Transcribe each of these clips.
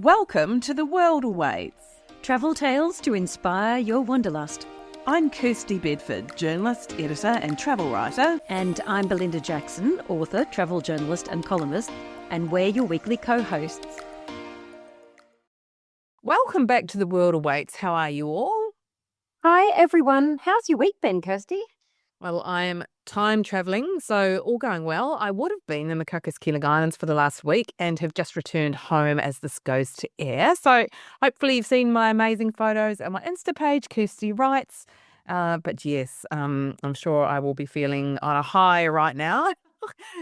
Welcome to The World Awaits. Travel tales to inspire your wanderlust. I'm Kirsty Bedford, journalist, editor and travel writer. And I'm Belinda Jackson, author, travel journalist and columnist, and we're your weekly co-hosts. Welcome back to The World Awaits. How are you all? Hi everyone. How's your week been, Kirsty? Well, I am time travelling, so all going well. I would have been in the Cocos-Keeling Islands for the last week and have just returned home as this goes to air. So hopefully you've seen my amazing photos on my Insta page, Kirsty Writes. But yes, I'm sure I will be feeling on a high right now.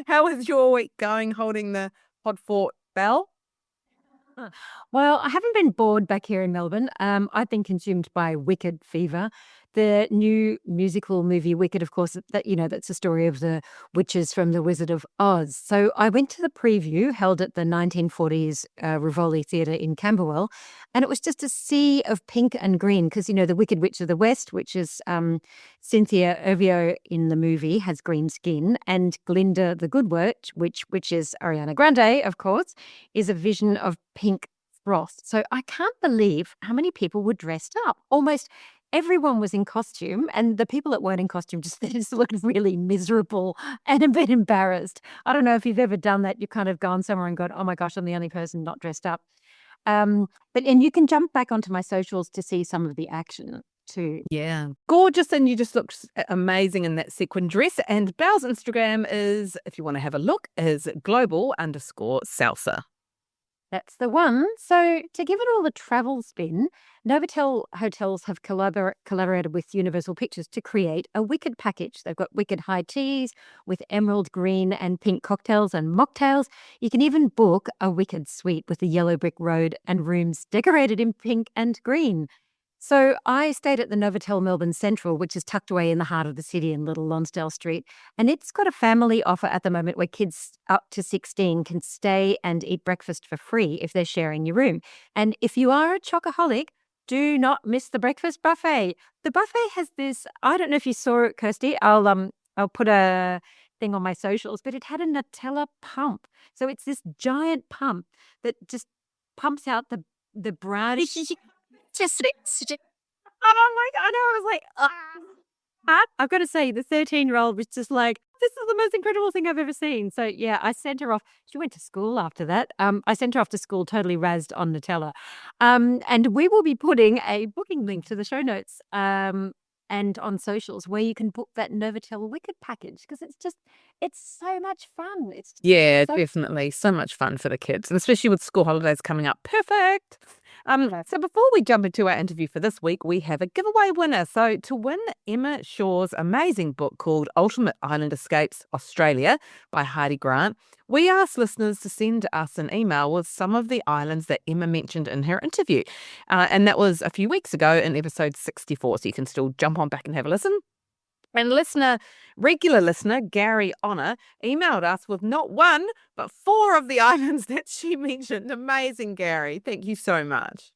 How is your week going holding the Pod Fort bell? Well, I haven't been bored back here in Melbourne. I've been consumed by Wicked fever. The new musical movie Wicked, of course, that's the story of the witches from The Wizard of Oz. So I went to the preview held at the 1940s Rivoli Theatre in Camberwell, and it was just a sea of pink and green because, the Wicked Witch of the West, which is Cynthia Erivo in the movie, has green skin, and Glinda the Good Witch, which is Ariana Grande, of course, is a vision of pink froth. So I can't believe how many people were dressed up. Almost everyone was in costume, and the people that weren't in costume just looked really miserable and a bit embarrassed. I don't know if you've ever done that. You kind of gone somewhere and gone, oh my gosh, I'm the only person not dressed up. And you can jump back onto my socials to see some of the action too. Yeah, gorgeous, and you just looked amazing in that sequin dress. And Belle's Instagram is, if you want to have a look, is global_salsa. That's the one. So to give it all the travel spin, Novotel Hotels have collaborated with Universal Pictures to create a Wicked package. They've got Wicked high teas with emerald green and pink cocktails and mocktails. You can even book a Wicked suite with a yellow brick road and rooms decorated in pink and green. So I stayed at the Novotel Melbourne Central, which is tucked away in the heart of the city in Little Lonsdale Street. And it's got a family offer at the moment where kids up to 16 can stay and eat breakfast for free if they're sharing your room. And if you are a chocoholic, do not miss the breakfast buffet. The buffet has this, I don't know if you saw it, Kirsty. I'll put a thing on my socials, but it had a Nutella pump. So it's this giant pump that just pumps out the brownie. Oh my God, I know. I was like, I've got to say, the 13-year-old was just like, this is the most incredible thing I've ever seen. So yeah, I sent her off. She went to school after that. I sent her off to school totally razzed on Nutella. And we will be putting a booking link to the show notes and on socials where you can book that Novotel Wicked package because it's so much fun. Definitely. So much fun for the kids, and especially with school holidays coming up. Perfect. So before we jump into our interview for this week, we have a giveaway winner. So to win Emma Shaw's amazing book called Ultimate Island Escapes Australia by Heidi Grant, we asked listeners to send us an email with some of the islands that Emma mentioned in her interview. And that was a few weeks ago in episode 64, so you can still jump on back and have a listen. And regular listener, Gary Honor, emailed us with not one, but 4 of the islands that she mentioned. Amazing, Gary. Thank you so much.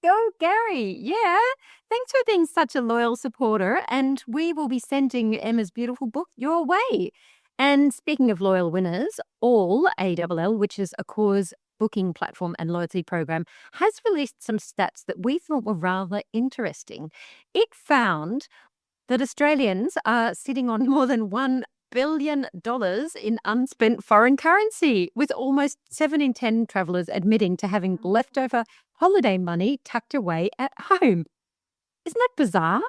Go, Gary. Yeah. Thanks for being such a loyal supporter. And we will be sending Emma's beautiful book your way. And speaking of loyal winners, ALL, which is a cause booking platform and loyalty program, has released some stats that we thought were rather interesting. It found that Australians are sitting on more than $1 billion in unspent foreign currency, with almost 7 in 10 travellers admitting to having leftover holiday money tucked away at home. Isn't that bizarre?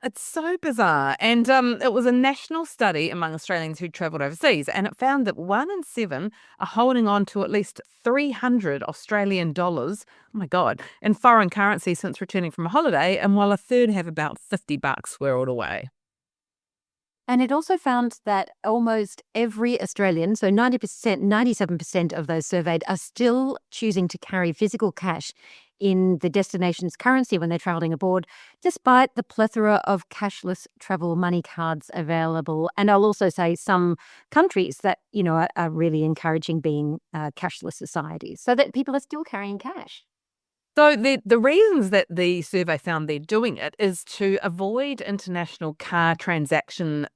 It's so bizarre. And it was a national study among Australians who travelled overseas, and it found that 1 in 7 are holding on to at least 300 Australian dollars, oh my God, in foreign currency since returning from a holiday, and while a third have about $50 squirreled away. And it also found that almost every Australian, so 90%, 97% of those surveyed, are still choosing to carry physical cash in the destination's currency when they're travelling aboard, despite the plethora of cashless travel money cards available. And I'll also say some countries that, are really encouraging being cashless societies so that people are still carrying cash. So the reasons that the survey found they're doing it is to avoid international card transaction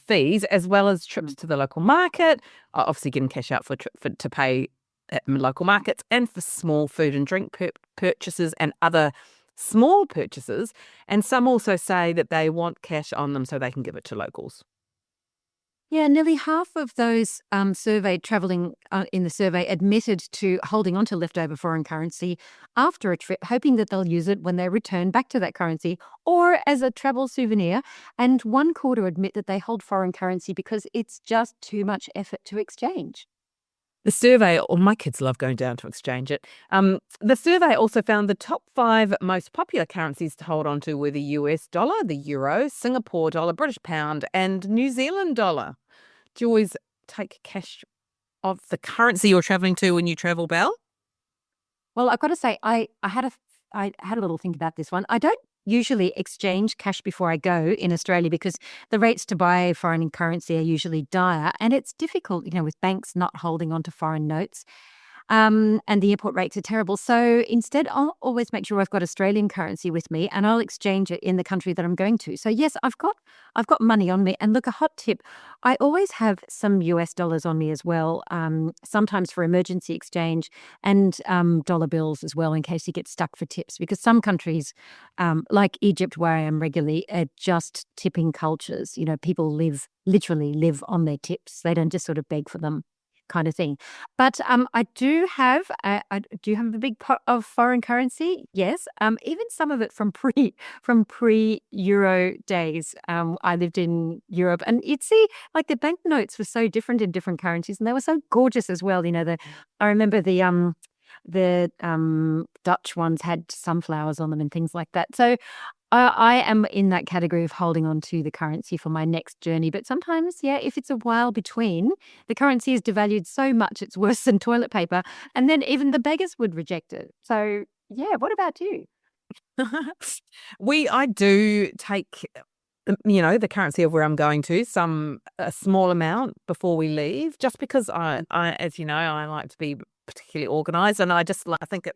fees, as well as trips to the local market, obviously getting cash out to pay at local markets and for small food and drink purchases and other small purchases. And some also say that they want cash on them so they can give it to locals. Yeah, nearly half of those surveyed travelling in the survey admitted to holding on to leftover foreign currency after a trip, hoping that they'll use it when they return back to that currency or as a travel souvenir. And 1/4 admit that they hold foreign currency because it's just too much effort to exchange. The survey, or my kids love going down to exchange it. The survey also found the top 5 most popular currencies to hold on to were the US dollar, the euro, Singapore dollar, British pound, and New Zealand dollar. Do you always take cash of the currency you're travelling to when you travel, Belle? Well, I've got to say, I had a little think about this one. I don't usually exchange cash before I go in Australia because the rates to buy foreign currency are usually dire, and it's difficult, with banks not holding on to foreign notes. And the import rates are terrible. So instead, I'll always make sure I've got Australian currency with me, and I'll exchange it in the country that I'm going to. So yes, I've got money on me. And look, a hot tip: I always have some US dollars on me as well. Sometimes for emergency exchange, and dollar bills as well in case you get stuck for tips. Because some countries, like Egypt, where I am regularly, are just tipping cultures. People literally live on their tips. They don't just sort of beg for them, kind of thing. But I do have a big pot of foreign currency. Yes, even some of it from pre-Euro days. I lived in Europe, and you'd see like the banknotes were so different in different currencies, and they were so gorgeous as well. I remember the Dutch ones had sunflowers on them and things like that. So I am in that category of holding on to the currency for my next journey. But sometimes, yeah, if it's a while between, the currency is devalued so much it's worse than toilet paper. And then even the beggars would reject it. So, yeah, what about you? I do take, the currency of where I'm going to, a small amount before we leave, just because as you know, I like to be particularly organised, and I think it.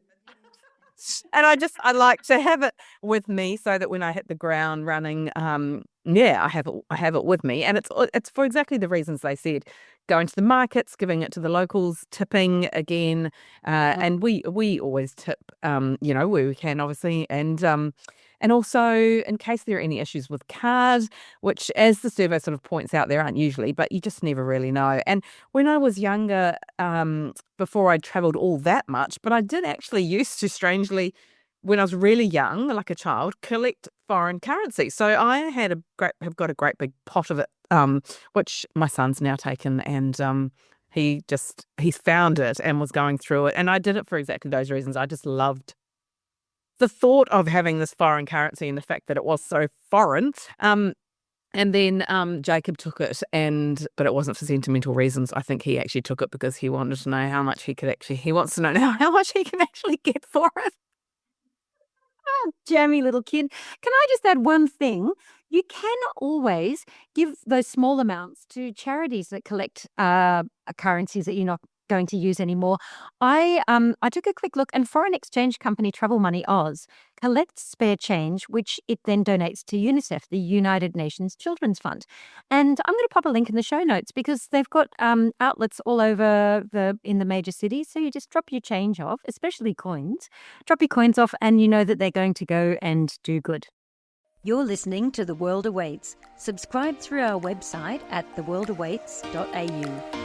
And I like to have it with me so that when I hit the ground running, I have it with me, and it's for exactly the reasons they said: going to the markets, giving it to the locals, tipping again, and we always tip, where we can, obviously, and also in case there are any issues with cars, which, as the survey sort of points out, there aren't usually, but you just never really know. And when I was younger, before I travelled all that much, but I did actually used to, strangely, when I was really young, like a child, collect foreign currency. So I have got a great big pot of it, which my son's now taken, and he's found it and was going through it. And I did it for exactly those reasons. I just loved the thought of having this foreign currency and the fact that it was so foreign. And then Jacob took it, but it wasn't for sentimental reasons. I think he actually took it because he wanted to know how much he wants to know now how much he can actually get for it. Jammy little kid. Can I just add one thing? You can always give those small amounts to charities that collect currencies that you're not going to use anymore. I took a quick look, and foreign exchange company Travel Money Oz collects spare change, which it then donates to UNICEF, the United Nations Children's Fund. And I'm going to pop a link in the show notes because they've got outlets all over in the major cities. So you just drop your change off, especially coins. Drop your coins off, and you know that they're going to go and do good. You're listening to The World Awaits. Subscribe through our website at theworldawaits.au.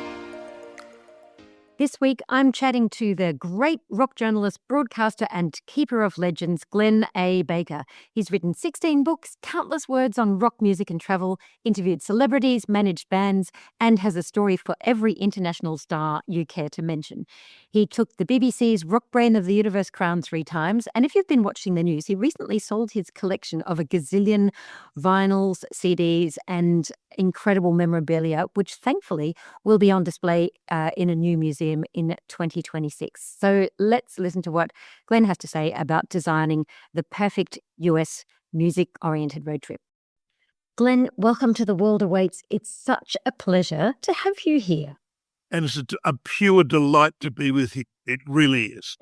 This week, I'm chatting to the great rock journalist, broadcaster, and keeper of legends, Glenn A. Baker. He's written 16 books, countless words on rock music and travel, interviewed celebrities, managed bands, and has a story for every international star you care to mention. He took the BBC's Rock Brain of the Universe crown 3 times, and if you've been watching the news, he recently sold his collection of a gazillion vinyls, CDs, and incredible memorabilia, which thankfully will be on display in a new museum in 2026. So let's listen to what Glenn has to say about designing the perfect US music-oriented road trip. Glenn, welcome to The World Awaits. It's such a pleasure to have you here. And it's a pure delight to be with you. It really is.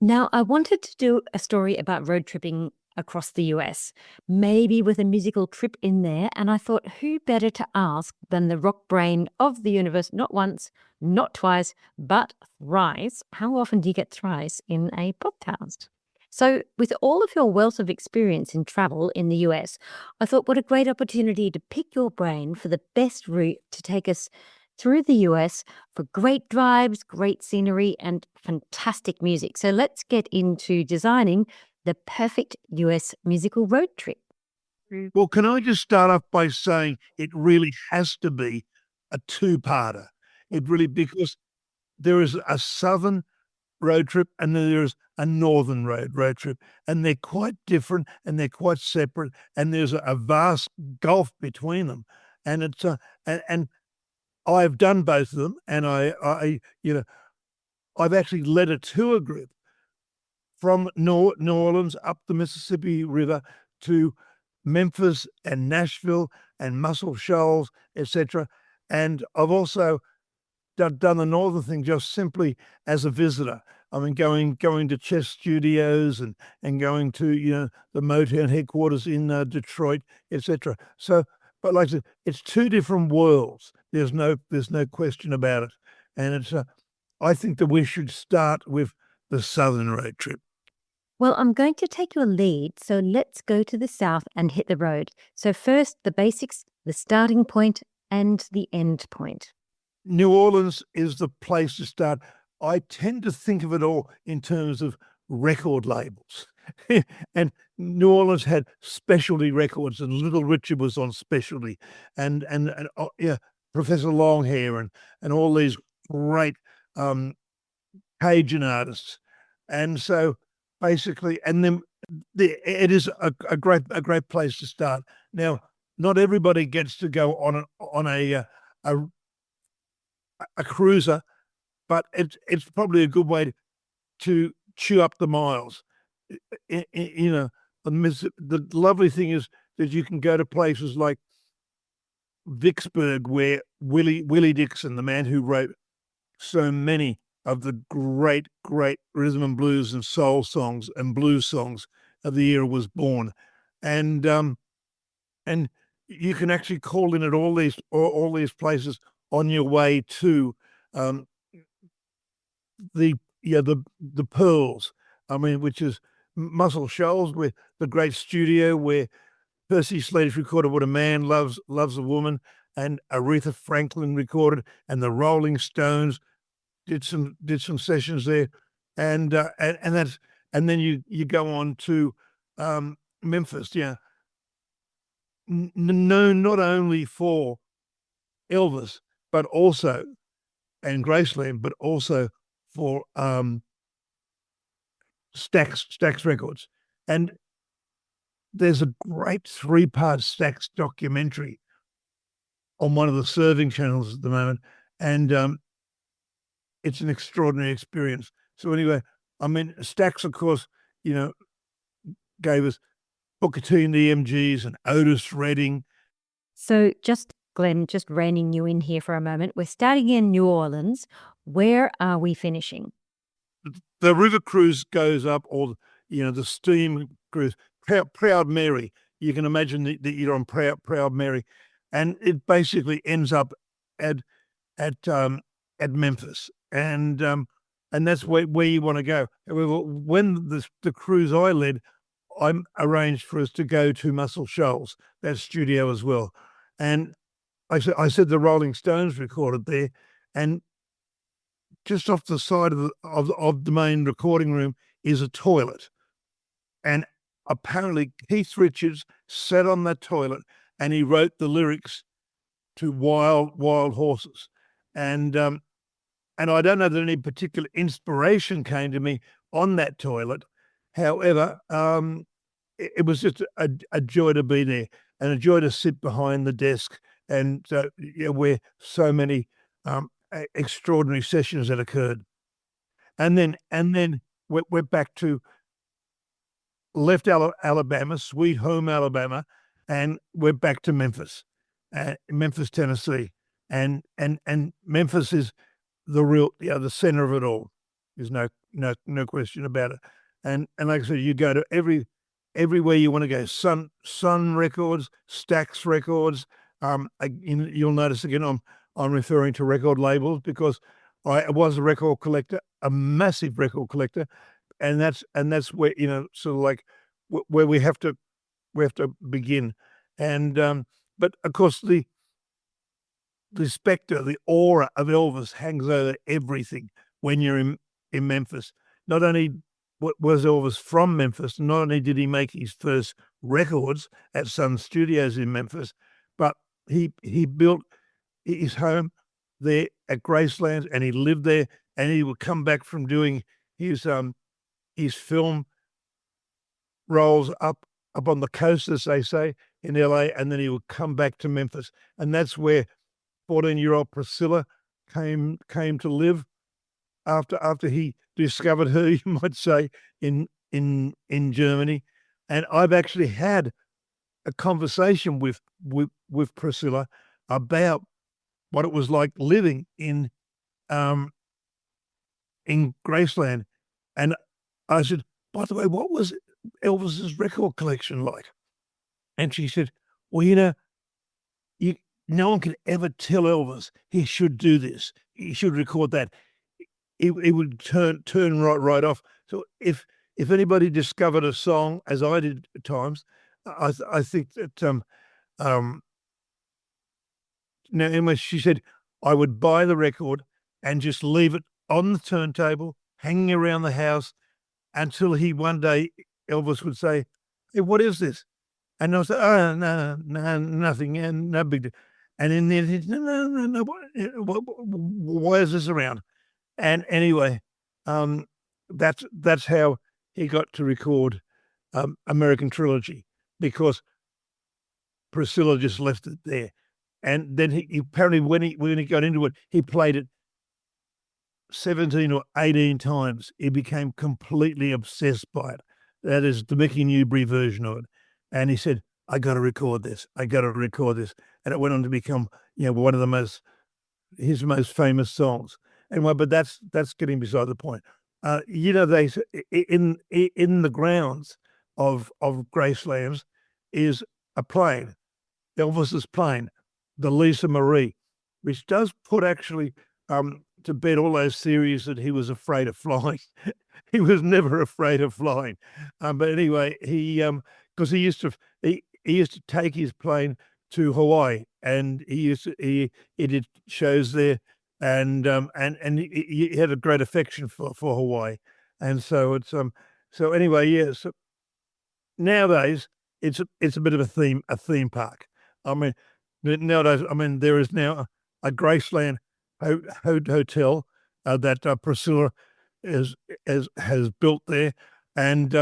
Now, I wanted to do a story about road tripping across the US, maybe with a musical trip in there. And I thought, who better to ask than the rock brain of the universe, not once, not twice, but thrice. How often do you get thrice in a podcast? So, with all of your wealth of experience in travel in the US, I thought what a great opportunity to pick your brain for the best route to take us through the US for great drives, great scenery, and fantastic music. So, let's get into designing the perfect US musical road trip. Well, can I just start off by saying it really has to be a two-parter. It really, because there is a southern road trip and then there's a northern road trip, and they're quite different and they're quite separate, and there's a vast gulf between them. And it's and I've done both of them, and I've actually led a tour group from New Orleans up the Mississippi River to Memphis and Nashville and Muscle Shoals, etc. And I've also done the northern thing just simply as a visitor. I mean, going to Chess Studios and going to the Motown headquarters in Detroit, etc. So, but like I said, it's two different worlds. There's no question about it. And it's I think that we should start with the southern road trip. Well, I'm going to take your lead, so let's go to the south and hit the road. So first, the basics, the starting point and the end point. New Orleans is the place to start. I tend to think of it all in terms of record labels. And New Orleans had specialty records, and Little Richard was on specialty, and Professor Longhair and all these great Cajun artists. And so basically, and then it is a great place to start. Now, not everybody gets to go on a cruiser, but it's probably a good way to chew up the miles. The lovely thing is that you can go to places like Vicksburg, where Willie Dixon, the man who wrote so many of the great rhythm and blues and soul songs and blues songs of the era, was born, and you can actually call in at all these places on your way to the Pearls. I mean, which is Muscle Shoals, with the great studio where Percy Sledge recorded "What a Man Loves a Woman," and Aretha Franklin recorded, and the Rolling Stones did some sessions there, and then you go on to Memphis, known not only for Elvis, but also, and Graceland, but also for Stax Records. And there's a great 3-part Stax documentary on one of the serving channels at the moment, and it's an extraordinary experience. So anyway, I mean, Stax, of course, gave us Booker T and the MGs and Otis Redding. So Glenn, just reining you in here for a moment. We're starting in New Orleans. Where are we finishing? The river cruise goes up, or the steam cruise, Proud Mary. You can imagine that you're on Proud Mary, and it basically ends up at Memphis, and that's where you want to go. However, when the cruise I led, I arranged for us to go to Muscle Shoals, that studio as well, and I said the Rolling Stones recorded there, and just off the side of the main recording room is a toilet, and apparently Keith Richards sat on that toilet and he wrote the lyrics to Wild Horses, and I don't know that any particular inspiration came to me on that toilet. However, it was just a joy to be there, and a joy to sit behind the desk, and where so many extraordinary sessions that occurred. And then we're back to left Alabama, sweet home Alabama, and we're back to Memphis, Tennessee, and Memphis is the real, the center of it all. There's no question about it. And like I said, you go to every everywhere you want to go. Sun Records, Stax Records. You'll notice again, I'm referring to record labels because I was a record collector, a massive record collector, and that's where sort of like where we have to begin, and but of course the spectre, the aura of Elvis hangs over everything when you're in Memphis. Not only was Elvis from Memphis, not only did he make his first records at Sun Studios in Memphis, but he built his home there at Graceland, and he lived there, and he would come back from doing his film roles up on the coast, as they say, in LA, and then he would come back to Memphis, and that's where 14-year-old Priscilla came to live after he discovered her, you might say, in Germany. And I've actually had a conversation with Priscilla about what it was like living in Graceland. And I said, by the way, what was Elvis's record collection like? And she said, well, no one can ever tell Elvis he should do this, he should record that. It would turn right off. So if anybody discovered a song, as I did at times, I think that now Emma, she said, I would buy the record and just leave it on the turntable, hanging around the house, until one day Elvis would say, "Hey, what is this?" And I'll say, "Oh, no, nothing, and no big deal." And then no, why is this around? And anyway, that's how he got to record American Trilogy, because Priscilla just left it there. And then he apparently, when he got into it, he played it 17 or 18 times. He became completely obsessed by it. That is the Mickey Newbury version of it. And he said, I got to record this. I got to record this. And it went on to become, one of his most famous songs. Anyway, but that's getting beside the point. They in the grounds of Gracelands is a plane, Elvis's plane, the Lisa Marie, which does put actually to bed all those theories that he was afraid of flying. He was never afraid of flying. But anyway, because he used to take his plane to Hawaii, and he did shows there, and he had a great affection for Hawaii, and so it's so anyway, yeah. So nowadays it's a bit of a theme park. I mean, nowadays, there is now a Graceland hotel that Priscilla has built there, and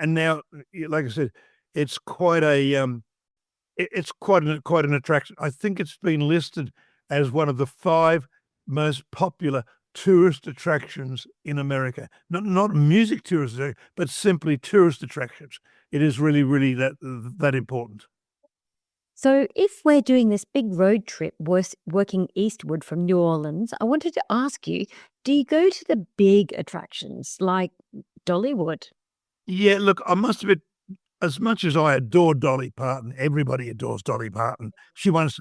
now, like I said, it's quite an attraction. I think it's been listed as one of the 5 most popular tourist attractions in America. Not music tourists, but simply tourist attractions. It is really, really that important. So if we're doing this big road trip working eastward from New Orleans, I wanted to ask you, do you go to the big attractions like Dollywood? Yeah, look, I must admit, as much as I adore Dolly Parton, everybody adores Dolly Parton. She once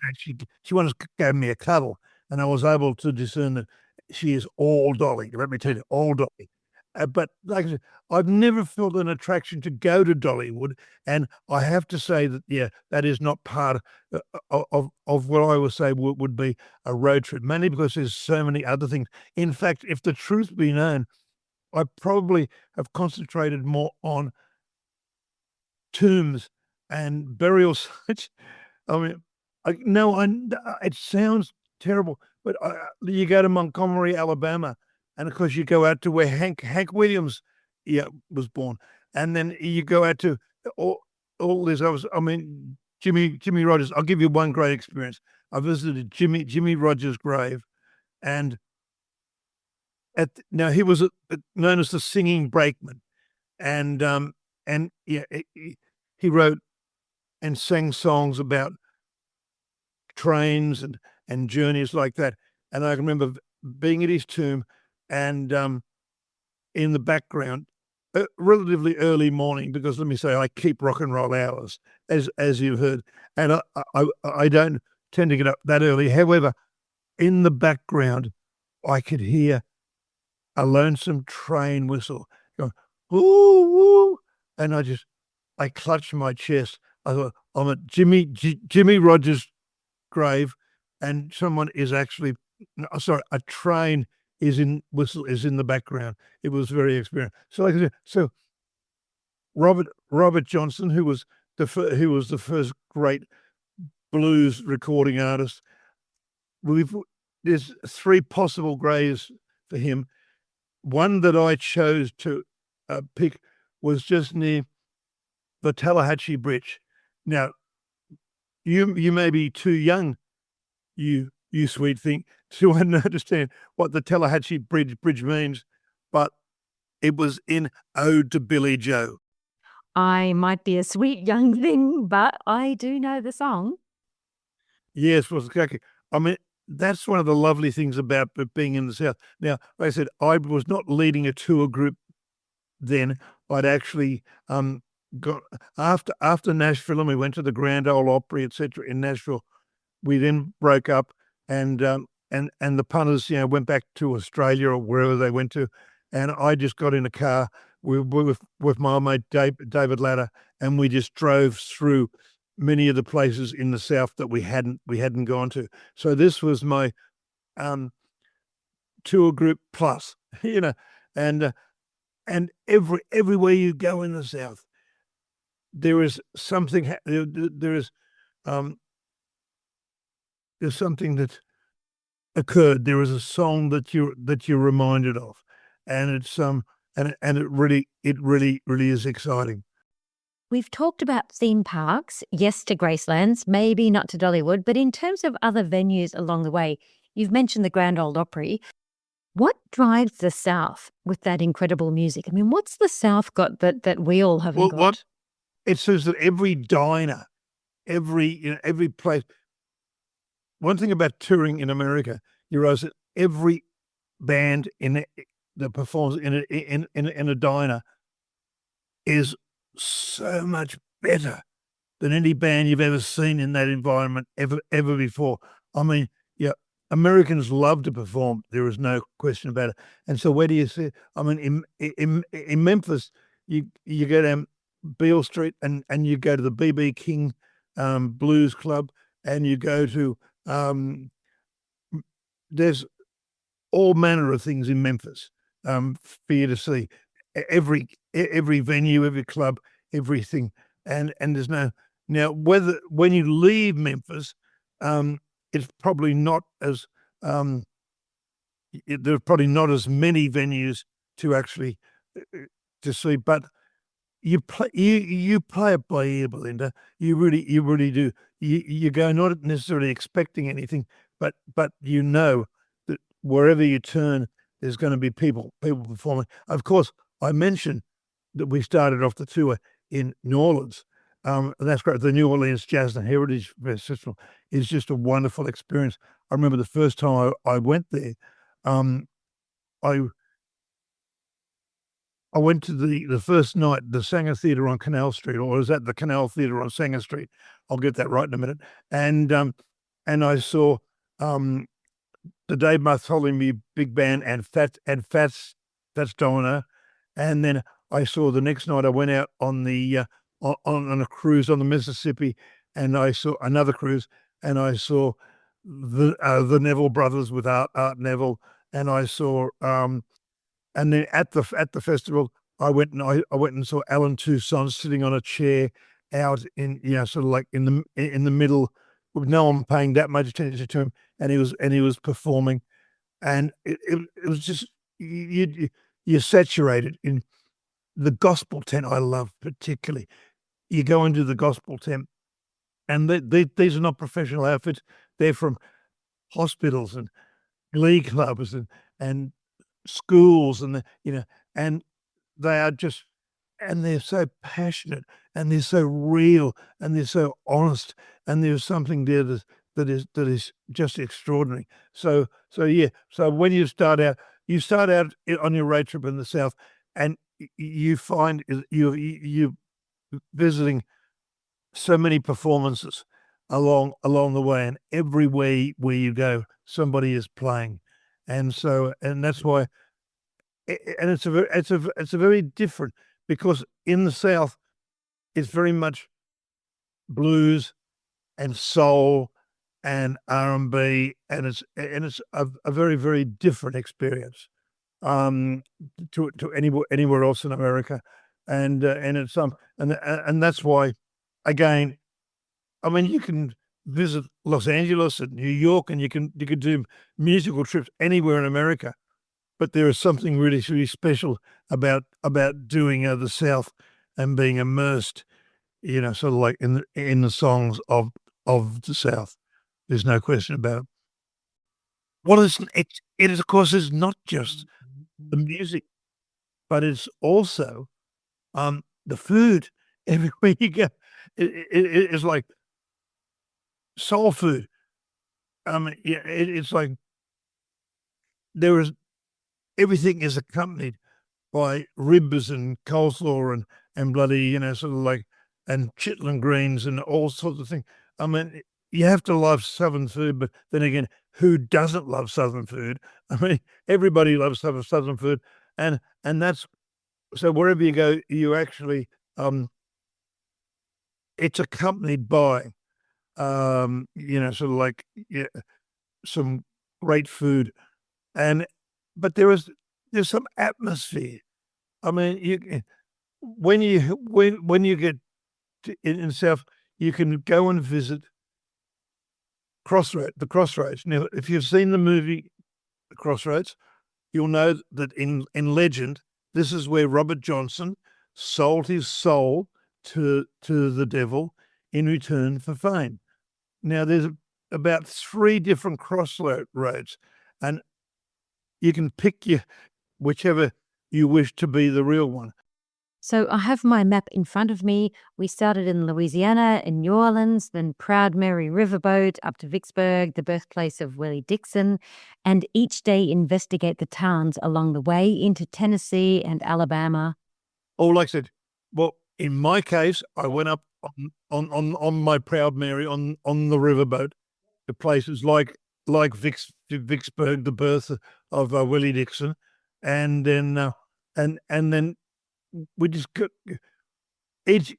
gave me a cuddle, and I was able to discern that she is all Dolly. Let me tell you, all Dolly. But like I said, I've never felt an attraction to go to Dollywood, and I have to say that that is not part of what I would say would be a road trip, mainly because there's so many other things. In fact, if the truth be known, I probably have concentrated more on tombs and burial sites. I mean, it sounds terrible, but you go to Montgomery, Alabama, and of course you go out to where Hank Williams was born, and then you go out to all this. Jimmy Rogers. I'll give you one great experience. I visited Jimmy Rogers' grave, and now he was known as the singing brakeman, and he wrote and sang songs about trains and journeys like that. And I can remember being at his tomb, and in the background relatively early morning, because let me say, I keep rock and roll hours, as you've heard, and I don't tend to get up that early. However, in the background, I could hear a lonesome train whistle going, woo, woo, and I clutched my chest. I thought, I'm at Jimmy Rogers' grave, and someone is actually, sorry, a train is in the background. It was very experienced. So, like I said, so Robert Johnson, who was the first great blues recording artist. There's 3 possible graves for him. One that I chose to pick was just near the Tallahatchie Bridge. Now, you may be too young, you sweet thing, to understand what the Tallahatchie Bridge means, but it was in Ode to Billy Joe. I might be a sweet young thing, but I do know the song. Yes, well, exactly. I mean, that's one of the lovely things about being in the South. Now, like I said, I was not leading a tour group then. I'd actually got after Nashville, and we went to the Grand Ole Opry, etc. in Nashville. We then broke up, and the punters, went back to Australia or wherever they went to, and I just got in a car with my old mate David Lotta, and we just drove through many of the places in the South that we hadn't gone to. So this was my tour group plus, and everywhere you go in the South, there is something. There's something that occurred. There is a song that you're reminded of, and it's and it really is exciting. We've talked about theme parks, yes to Gracelands, maybe not to Dollywood, but in terms of other venues along the way, you've mentioned the Grand Ole Opry. What drives the South with that incredible music? I mean, what's the South got that we all haven't got? It says that every diner, every place. One thing about touring in America, you realize that every band that performs in a diner is so much better than any band you've ever seen in that environment ever before. I mean, Americans love to perform. There is no question about it. And so where do you see? I mean, in Memphis, you go down Beale Street and you go to the B.B. King Blues Club, and you go to there's all manner of things in Memphis for you to see. Every venue, every club, everything, and there's no now whether when you leave Memphis, it's probably not as there's probably not as many venues to actually to see, but you play it by ear, Belinda. You really do. You go not necessarily expecting anything, but that wherever you turn, there's going to be people performing. Of course, I mentioned that we started off the tour in New Orleans. And that's great. The New Orleans Jazz and Heritage Festival is just a wonderful experience. I remember the first time I went there, I went to the first night, the Sanger Theatre on Canal Street, or is that the Canal Theatre on Sanger Street? I'll get that right in a minute. And I saw the Dave Bartholomew Big Band and Fats Domino, and then I saw the next night I went out on the on a cruise on the Mississippi, and I saw another cruise, and I saw the Neville brothers with Art Neville, and I saw and then at the festival I went and saw Alan Toussaint sitting on a chair out in sort of like in the middle with no one paying that much attention to him, and he was performing, and it was just you're saturated in the gospel tent. I love particularly. You go into the gospel tent, and these are not professional outfits. They're from hospitals and glee clubs and schools, and and they are just, and they're so passionate, and they're so real, and they're so honest, and there's something there that is just extraordinary. So when you start out on your road trip in the South, and you find you visiting so many performances along the way, and everywhere where you go, somebody is playing, and that's why, and it's a very different, because in the South it's very much blues and soul and R&B, and it's a very, very different experience to anywhere else in America, and it's and that's why, again, I mean, you can visit Los Angeles and New York, and you can do musical trips anywhere in America, but there is something really, really special about doing the South and being immersed, sort of like in the songs of the South. There's no question about it. Well, it is, of course, is not just the music, but it's also the food. Everywhere you go, it's like soul food. Yeah, it's like everything is accompanied by ribs and coleslaw and bloody, sort of like, and chitlin greens and all sorts of things. I mean, you have to love Southern food, but then again, who doesn't love Southern food? I mean, everybody loves Southern food, and that's so wherever you go, you actually it's accompanied by sort of like, yeah, some great food, but there's some atmosphere. I mean, when you get in South, you can go and visit the Crossroads. Now, if you've seen the movie The Crossroads, you'll know that in legend, this is where Robert Johnson sold his soul to the devil in return for fame. Now, there's about 3 different crossroads, and you can pick whichever you wish to be the real one. So I have my map in front of me. We started in Louisiana, in New Orleans, then Proud Mary Riverboat up to Vicksburg, the birthplace of Willie Dixon, and each day investigate the towns along the way into Tennessee and Alabama. Oh, like I said, well, in my case, I went up on my Proud Mary on the riverboat to places like Vicksburg, the birth of Willie Dixon, and then and then we just got each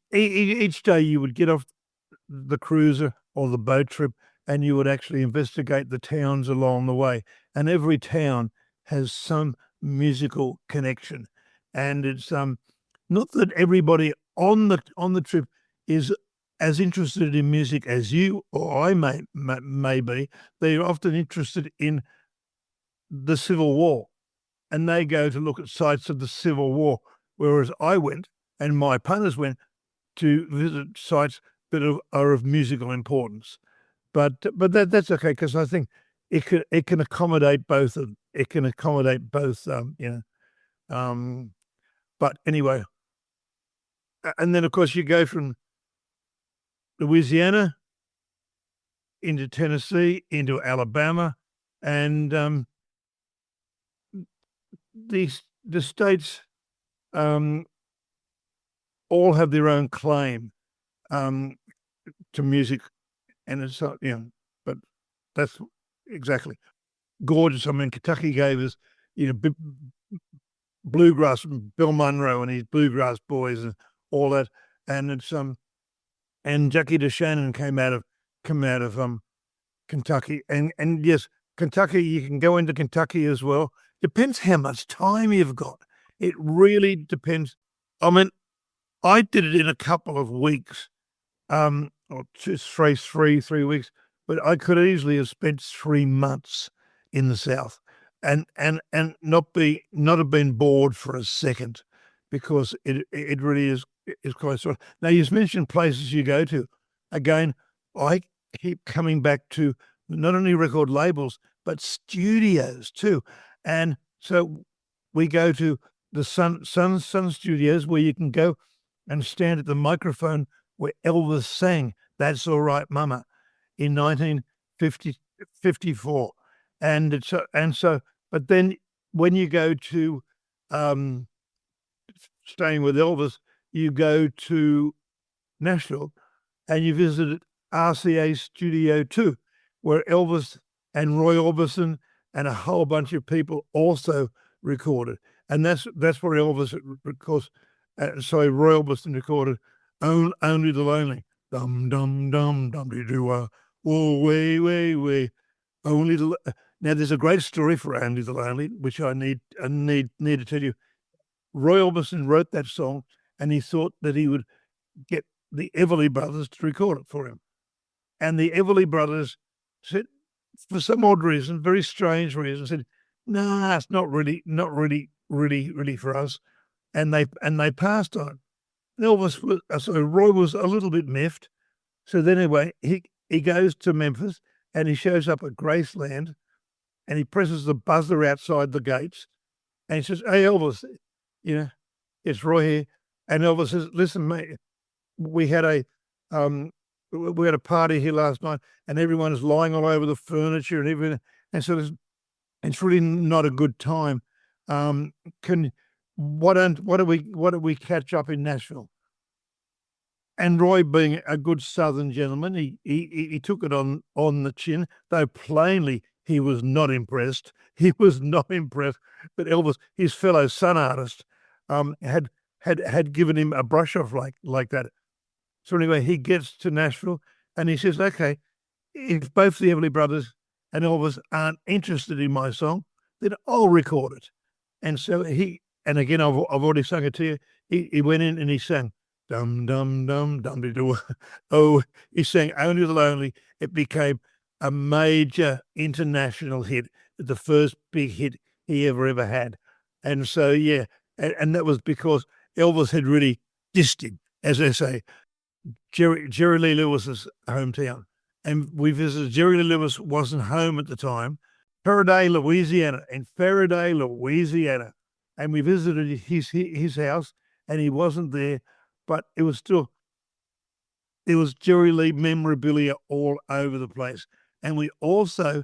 day you would get off the cruiser or the boat trip, and you would actually investigate the towns along the way, and every town has some musical connection, and it's not that everybody on the trip is as interested in music as you or I may be. They're often interested in the Civil War, and they go to look at sites of the Civil War, whereas I went, and my punters went, to visit sites that are of musical importance. But that's okay, because I think it can accommodate both. It can accommodate both. But anyway, and then of course you go from Louisiana into Tennessee, into Alabama, and the states all have their own claim to music, and it's but that's exactly gorgeous. I mean, Kentucky gave us bluegrass, Bill Monroe and his bluegrass boys and all that, and it's and Jackie DeShannon came out of Kentucky, and yes, Kentucky, you can go into Kentucky as well. Depends how much time you've got. It really depends. I mean, I did it in a couple of weeks, or just 3 weeks, but I could easily have spent 3 months in the South, and not have been bored for a second, because it really is quite sort of. Now, you mentioned places you go to. Again, I keep coming back to not only record labels but studios too, and so we go to the Sun Studios, where you can go and stand at the microphone where Elvis sang "That's All Right, Mama" in 1954, and so. But then when you go to staying with Elvis, you go to Nashville and you visited RCA Studio 2, where Elvis and Roy Orbison and a whole bunch of people also recorded. And that's where Elvis, because, Roy Orbison recorded Only the Lonely. Dum, dum, dum, dum, dee, doo, whoa, way, way, way. Only the... Now, there's a great story for Only the Lonely, which I need to tell you. Roy Orbison wrote that song, and he thought that he would get the Everly Brothers to record it for him. And the Everly Brothers said, for some odd reason, very strange reason, said, "Nah, it's not really for us." And they passed on. Elvis was, so Roy was a little bit miffed. So then anyway, he goes to Memphis and he shows up at Graceland and he presses the buzzer outside the gates and he says, "Hey, Elvis, it's Roy here." And Elvis says, "Listen, mate, we had a party here last night and everyone is lying all over the furniture and everything. And so it's really not a good time. Why don't we catch up in Nashville?" And Roy, being a good Southern gentleman, he took it on the chin, though plainly he was not impressed. He was not impressed. But Elvis, his fellow son artist, had given him a brush off like that. So anyway, he gets to Nashville and he says, "Okay, if both the Everly Brothers and Elvis aren't interested in my song, then I'll record it." And so and again, I've already sung it to you. He went in and he sang, "Dum, dum, dum, dum, de doo." Oh, he sang Only the Lonely. It became a major international hit, the first big hit he ever had. And so, yeah, and that was because Elvis had really dissed him, as they say. Jerry Lee Lewis's hometown. And we visited. Jerry Lee Lewis wasn't home at the time. Faraday, Louisiana. And we visited his house and he wasn't there, but it was Jerry Lee memorabilia all over the place. And we also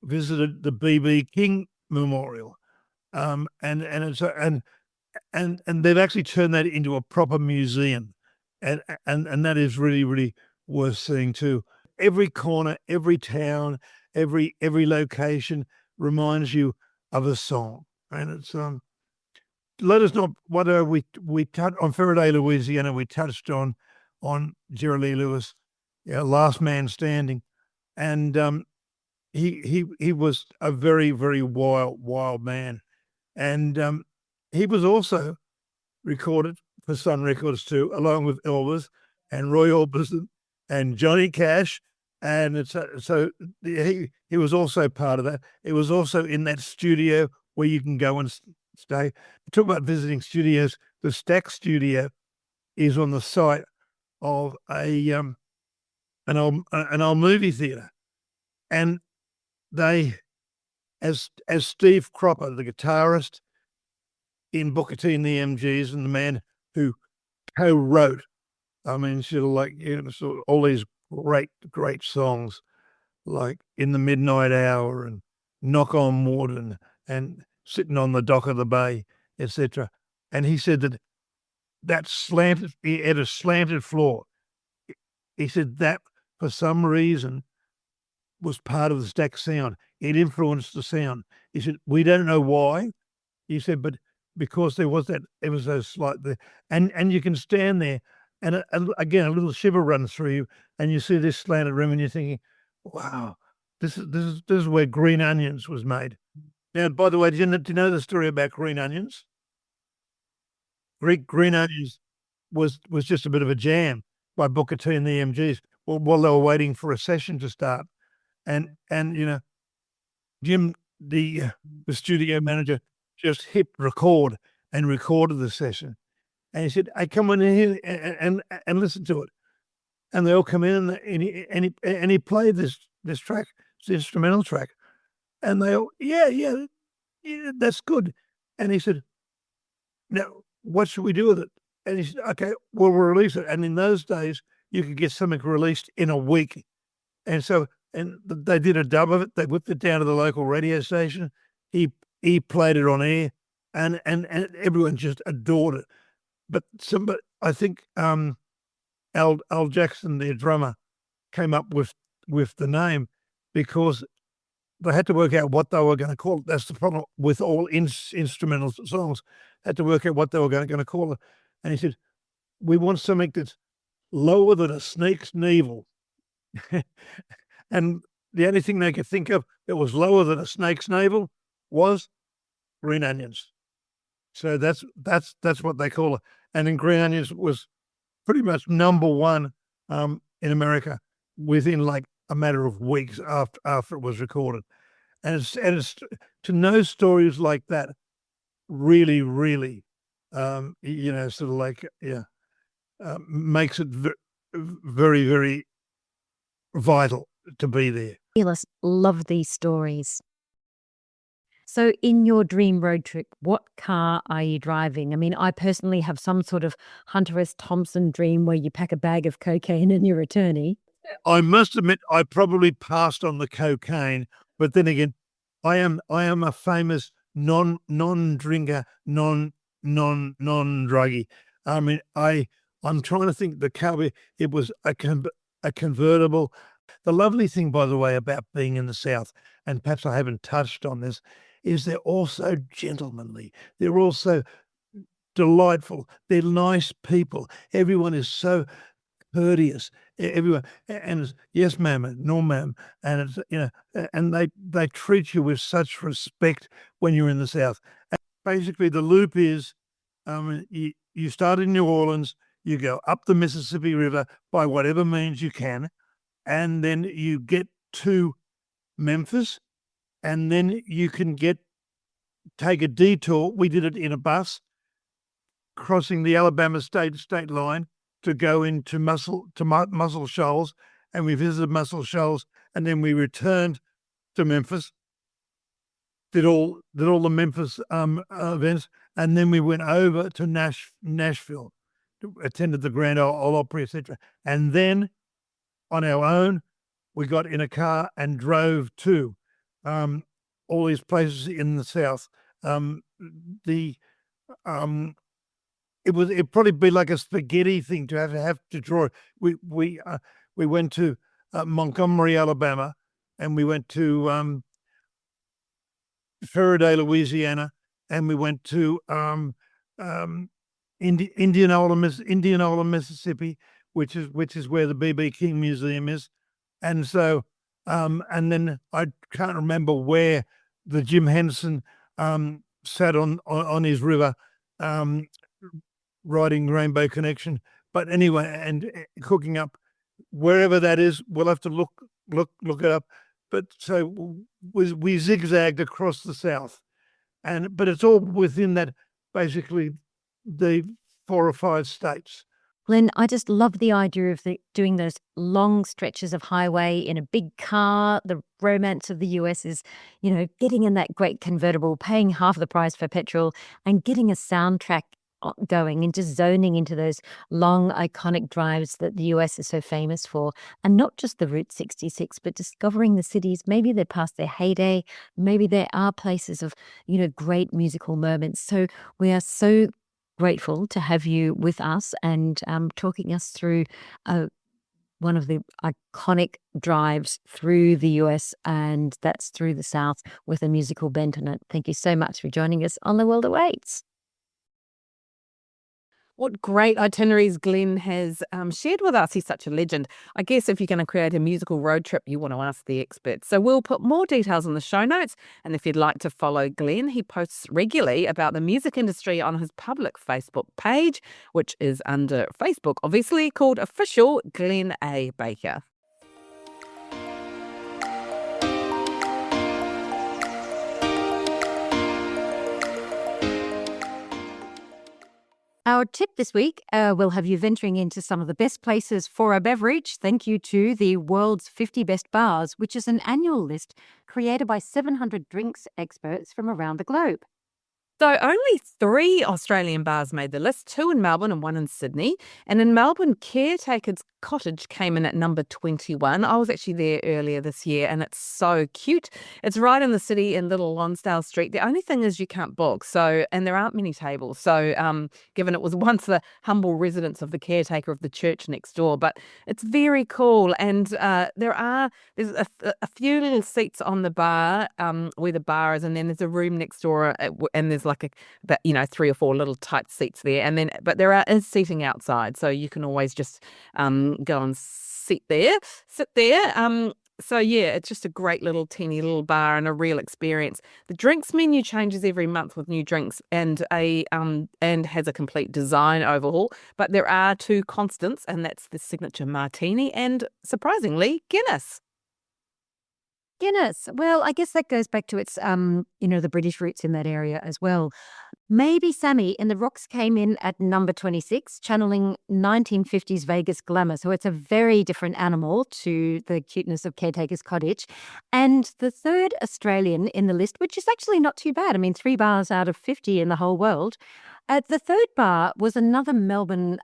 visited the B.B. King Memorial. And they've actually turned that into a proper museum. And that is really, really worth seeing too. Every corner, every town, every location reminds you of a song. And it's let us know whether we touched on Faraday, Louisiana. We touched on Jerry Lee Lewis, Last Man Standing, and he was a very, very wild man, and he was also recorded for Sun Records too, along with Elvis and Roy Orbison and Johnny Cash, and so he was also part of that. It was also in that studio where you can go and stay. Talk about visiting studios. The Stack Studio is on the site of an old movie theater, and they, as Steve Cropper, the guitarist in Booker T and the MGs, and the man who co-wrote, sort of all these great songs like In the Midnight Hour and Knock on Wood and Sitting on the Dock of the Bay, etc. And he said he had a slanted floor. He said that for some reason was part of the Stack sound. It influenced the sound. He said, "We don't know why." He said, "But because there was so slight there." And you can stand there and again, a little shiver runs through you and you see this slanted room and you're thinking, wow, this is where Green Onions was made. Now, by the way, do you know the story about Green Onions? Green Onions was just a bit of a jam by Booker T and the MGs while they were waiting for a session to start. And Jim, the studio manager, just hit record and recorded the session. And he said, "Hey, come on in here and listen to it." And they all come in and he played this track, it's the instrumental track. And they all, yeah, that's good. And he said, "Now, what should we do with it?" And he said, "Okay, we'll release it." And in those days, you could get something released in a week. And so, and they did a dub of it. They whipped it down to the local radio station. He played it on air. and everyone just adored it. But I think Al Jackson, their drummer, came up with the name because they had to work out what they were going to call it. That's the problem with all instrumental songs. Had to work out what they were going to call it. And he said, we want something that's lower than a snake's navel. And the only thing they could think of that was lower than a snake's navel was green onions. So that's what they call it. And then green onions was pretty much number one in America within like a matter of weeks after it was recorded. And it's to know stories like that really, really, sort of like, makes it very, very vital to be there. Fabulous. Love these stories. So in your dream road trip, what car are you driving? I mean, I personally have some sort of Hunter S. Thompson dream where you pack a bag of cocaine and you're a turnie. I must admit, I probably passed on the cocaine, but then again, I am a famous non-drinker, non-druggy. I mean, I'm trying to think the car. It was a convertible. The lovely thing, by the way, about being in the South, and perhaps I haven't touched on this, is they're also gentlemanly. They're also delightful. They're nice people. Everyone is so courteous. Everyone, and it's yes, ma'am, no, ma'am, and it's and they treat you with such respect when you're in the South. And basically, the loop is, you start in New Orleans, you go up the Mississippi River by whatever means you can, and then you get to Memphis, and then you can take a detour. We did it in a bus, crossing the Alabama state line to go into Muscle Shoals, and we visited Muscle Shoals, and then we returned to Memphis, did all the Memphis events, and then we went over to Nashville, attended the Grand Ole Opry, etc. And then on our own, we got in a car and drove to all these places in the South. It'd probably be like a spaghetti thing to have to draw. We went to Montgomery, Alabama, and we went to Faraday, Louisiana, and we went to Indianola, Mississippi, which is where the B.B. King Museum is. And so, and then I can't remember where the Jim Henson sat on his river, riding Rainbow Connection. But anyway, and hooking up wherever that is, we'll have to look it up. But so we zigzagged across the South, but it's all within that, basically the 4 or 5 states. Glenn, I just love the idea of doing those long stretches of highway in a big car. The romance of the US is, getting in that great convertible, paying half the price for petrol, and getting a soundtrack going and just zoning into those long, iconic drives that the US is so famous for. And not just the Route 66, but discovering the cities. Maybe they're past their heyday. Maybe there are places of, great musical moments. So we are so grateful to have you with us and talking us through one of the iconic drives through the US, and that's through the South with a musical bent on it. Thank you so much for joining us on The World Awaits. What great itineraries Glenn has shared with us. He's such a legend. I guess if you're going to create a musical road trip, you want to ask the experts. So we'll put more details in the show notes. And if you'd like to follow Glenn, he posts regularly about the music industry on his public Facebook page, which is under Facebook, obviously, called Official Glenn A. Baker. Our tip this week will have you venturing into some of the best places for a beverage. Thank you to the World's 50 Best Bars, which is an annual list created by 700 drinks experts from around the globe. So only 3 Australian bars made the list, 2 in Melbourne and 1 in Sydney. And in Melbourne, Caretaker's Cottage came in at number 21. I was actually there earlier this year and it's so cute. It's right in the city in Little Lonsdale Street. The only thing is you can't book, and there aren't many tables. So given it was once the humble residence of the caretaker of the church next door, but it's very cool. And there's a few little seats on the bar where the bar is, and then there's a room next door, and there's like 3 or 4 little tight seats there, but there is seating outside, so you can always just go and sit there. So yeah, it's just a great little teeny little bar and a real experience. The drinks menu changes every month with new drinks and has a complete design overhaul. But there are 2 constants, and that's the signature martini and, surprisingly, Guinness. Guinness. Well, I guess that goes back to its, the British roots in that area as well. Maybe Sammy in the Rocks came in at number 26, channeling 1950s Vegas glamour. So it's a very different animal to the cuteness of Caretaker's Cottage. And the third Australian in the list, which is actually not too bad. I mean, 3 bars out of 50 in the whole world. The third bar was another Melbourne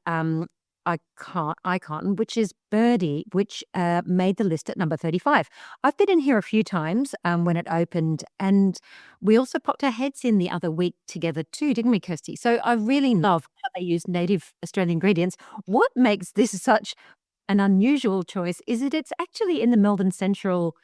icon, which is Birdie, which made the list at number 35. I've been in here a few times when it opened, and we also popped our heads in the other week together too, didn't we, Kirsty? So I really love how they use native Australian ingredients. What makes this such an unusual choice is that it's actually in the Melbourne Central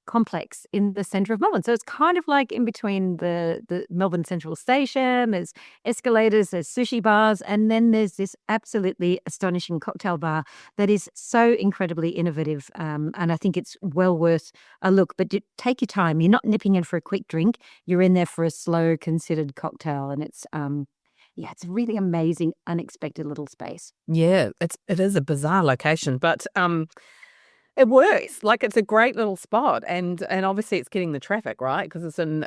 complex in the centre of Melbourne. So it's kind of like in between the Melbourne Central Station. There's escalators, there's sushi bars, and then there's this absolutely astonishing cocktail bar that is so incredibly innovative. And I think it's well worth a look. But take your time. You're not nipping in for a quick drink. You're in there for a slow, considered cocktail. And it's it's a really amazing, unexpected little space. Yeah, it is a bizarre location, but it works. Like, it's a great little spot, and obviously it's getting the traffic, right? Because it's in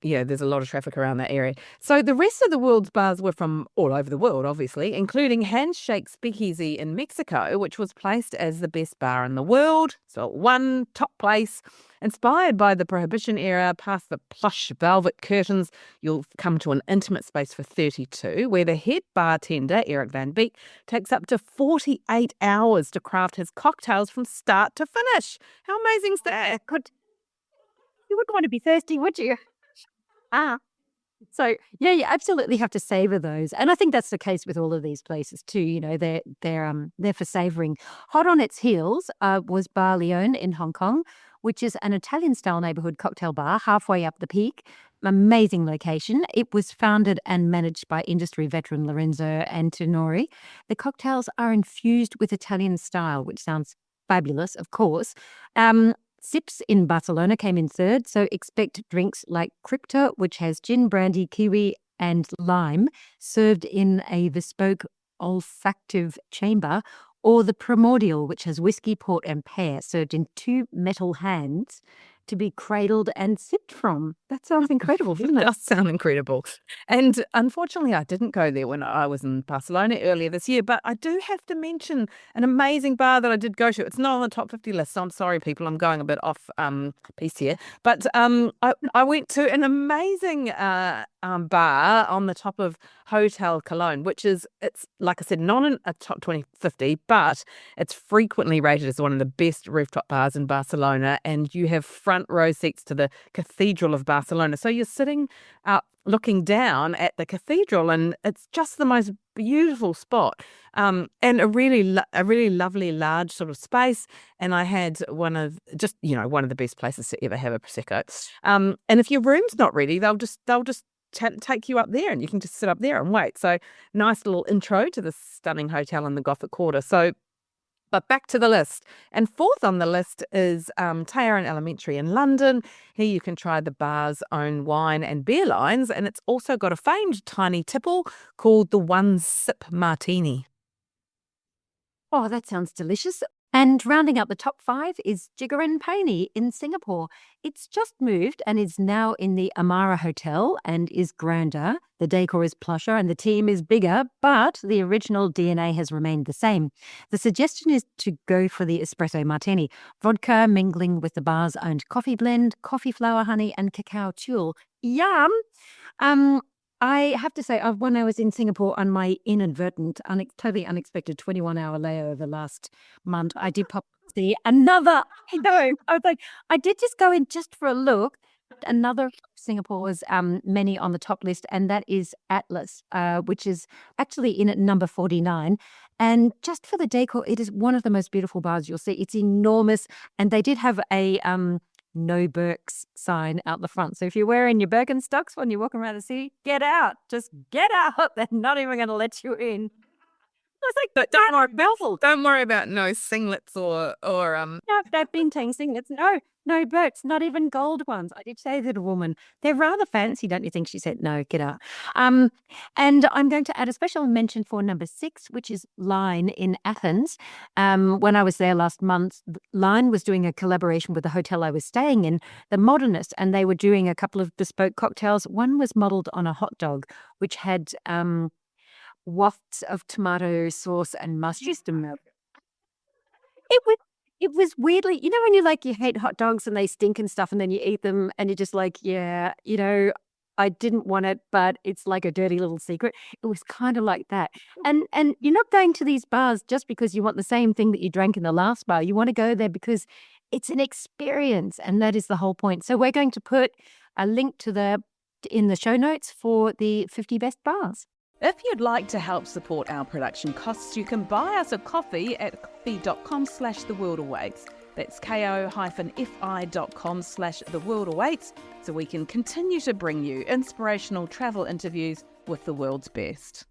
there's a lot of traffic around that area. So the rest of the world's bars were from all over the world, obviously, including Handshake Speakeasy in Mexico, which was placed as the best bar in the world. So it won top place. Inspired by the Prohibition era, past the plush velvet curtains, you'll come to an intimate space for 32, where the head bartender, Eric Van Beek, takes up to 48 hours to craft his cocktails from start to finish. How amazing is that? You wouldn't want to be thirsty, would you? So yeah, you absolutely have to savor those, and I think that's the case with all of these places too. You know, they're for savoring. Hot on its heels was Bar Leone in Hong Kong, which is an Italian-style neighborhood cocktail bar halfway up the peak. Amazing location. It was founded and managed by industry veteran Lorenzo Antinori. The cocktails are infused with Italian style, which sounds fabulous, of course. Sips in Barcelona came in third, so expect drinks like Crypto, which has gin, brandy, kiwi, and lime, served in a bespoke olfactive chamber, or the Primordial, which has whiskey, port, and pear, served in 2 metal hands to be cradled and sipped from. That sounds incredible, doesn't it? It does sound incredible. And unfortunately, I didn't go there when I was in Barcelona earlier this year, but I do have to mention an amazing bar that I did go to. It's not on the top 50 list, so I'm sorry, people. I'm going a bit off piece here. But I went to an amazing bar on the top of Hotel Cologne, it's like I said, not in a top 50, but it's frequently rated as one of the best rooftop bars in Barcelona, and you have front row seats to the Cathedral of Barcelona. So you're sitting out looking down at the cathedral, and it's just the most beautiful spot, and a really lovely large sort of space. And I had one of the best places to ever have a prosecco. And if your room's not ready, they'll just take you up there, and you can just sit up there and wait. So nice little intro to this stunning hotel in the Gothic Quarter. But back to the list. And fourth on the list is Teheran Elementary in London. Here you can try the bar's own wine and beer lines, and it's also got a famed tiny tipple called the One Sip Martini. Oh, that sounds delicious. And rounding out the top 5 is Jigaran Paini in Singapore. It's just moved and is now in the Amara Hotel and is grander. The decor is plusher and the team is bigger, but the original DNA has remained the same. The suggestion is to go for the espresso martini, vodka mingling with the bar's own coffee blend, coffee flour honey, and cacao tuile. Yum! I have to say, when I was in Singapore on my inadvertent, totally unexpected 21-hour layover last month, I did pop see another. I know. I was like, I did just go in just for a look. Another Singapore's many on the top list, and that is Atlas, which is actually in at number 49. And just for the decor, it is one of the most beautiful bars you'll see. It's enormous, and they did have a no Birks sign out the front. So if you're wearing your Birkenstocks when you're walking around the city, get out. Just get out. They're not even going to let you in. I was like, But don't worry about no singlets or no, they've been saying singlets. No Birks, not even gold ones. I did say to the woman, they're rather fancy, don't you think? She said, no, get out. And I'm going to add a special mention for number 6, which is Line in Athens. When I was there last month, Line was doing a collaboration with the hotel I was staying in, the Modernist, and they were doing a couple of bespoke cocktails. One was modelled on a hot dog, which had wafts of tomato sauce and mustard. It was weirdly, when you hate hot dogs and they stink and stuff, and then you eat them and you're just like, yeah, I didn't want it, but it's like a dirty little secret. It was kind of like that. And you're not going to these bars just because you want the same thing that you drank in the last bar. You want to go there because it's an experience, and that is the whole point. So we're going to put a link in the show notes for the 50 best bars. If you'd like to help support our production costs, you can buy us a coffee at coffee.com/theworldawaits. That's ko-fi.com/theworldawaits, so we can continue to bring you inspirational travel interviews with the world's best.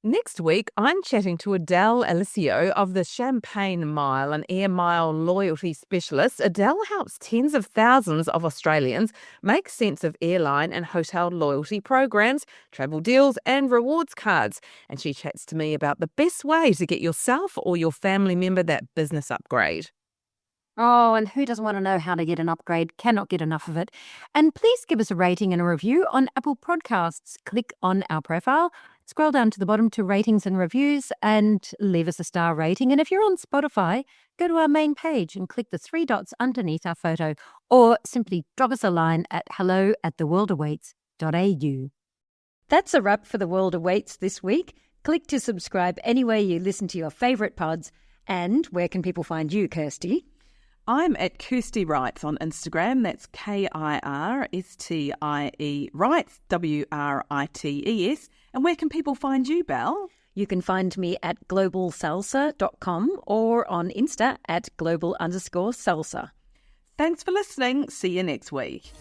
Next week, I'm chatting to Adele Alicio of the Champagne Mile, an Air Mile loyalty specialist. Adele helps tens of thousands of Australians make sense of airline and hotel loyalty programs, travel deals and rewards cards. And she chats to me about the best way to get yourself or your family member that business upgrade. Oh, and who doesn't want to know how to get an upgrade? Cannot get enough of it. And please give us a rating and a review on Apple Podcasts. Click on our profile, scroll down to the bottom to ratings and reviews, and leave us a star rating. And if you're on Spotify, go to our main page and click the 3 dots underneath our photo, or simply drop us a line at hello@theworldawaits.au. That's a wrap for The World Awaits this week. Click to subscribe anywhere you listen to your favourite pods. And where can people find you, Kirsty? I'm at Kirsty Wrights on Instagram. That's KIRSTIE Wrights, WRITES. And where can people find you, Belle? You can find me at globalsalsa.com or on Insta at global_salsa. Thanks for listening. See you next week.